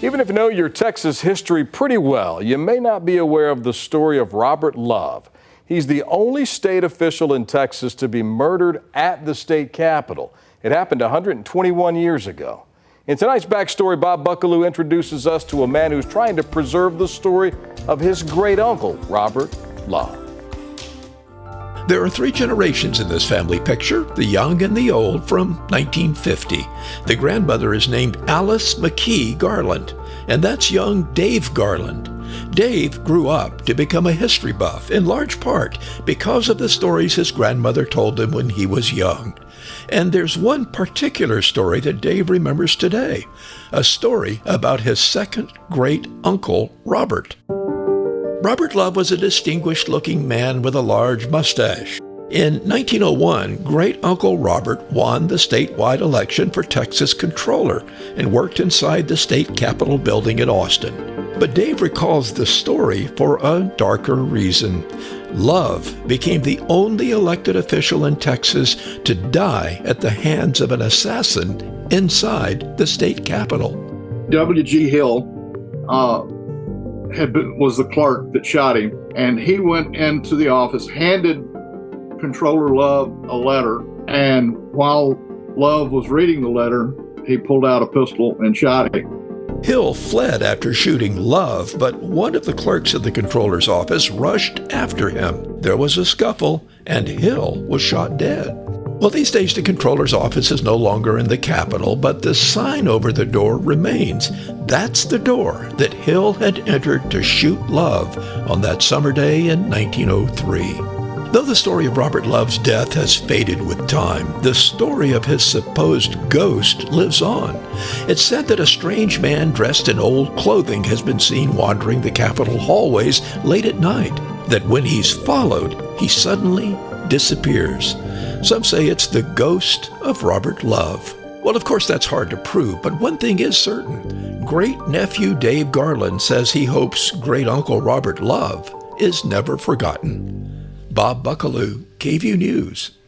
Even if you know your Texas history pretty well, you may not be aware of the story of Robert Love. He's the only state official in Texas to be murdered at the state capitol. It happened 121 years ago. In tonight's backstory, Bob Buckaloo introduces us to a man who's trying to preserve the story of his great uncle, Robert Love. There are three generations in this family picture, the young and the old, from 1950. The grandmother is named Alice McKee Garland, and that's young Dave Garland. Dave grew up to become a history buff, in large part because of the stories his grandmother told him when he was young. And there's one particular story that Dave remembers today, a story about his second great uncle, Robert. Robert Love was a distinguished-looking man with a large mustache. In 1901, great-uncle Robert won the statewide election for Texas Controller and worked inside the state capitol building in Austin. But Dave recalls the story for a darker reason. Love became the only elected official in Texas to die at the hands of an assassin inside the state capitol. W.G. Hill was the clerk that shot him, and he went into the office, handed Controller Love a letter, and while Love was reading the letter, he pulled out a pistol and shot him. Hill fled after shooting Love, but one of the clerks at the controller's office rushed after him. There was a scuffle, and Hill was shot dead. Well, these days the controller's office is no longer in the Capitol, but the sign over the door remains. That's the door that Hill had entered to shoot Love on that summer day in 1903. Though the story of Robert Love's death has faded with time, the story of his supposed ghost lives on. It's said that a strange man dressed in old clothing has been seen wandering the Capitol hallways late at night, that when he's followed, he suddenly disappears. Some say it's the ghost of Robert Love. Well, of course, that's hard to prove, but one thing is certain. Great-nephew Dave Garland says he hopes great-uncle Robert Love is never forgotten. Bob Buckaloo, KVUE News.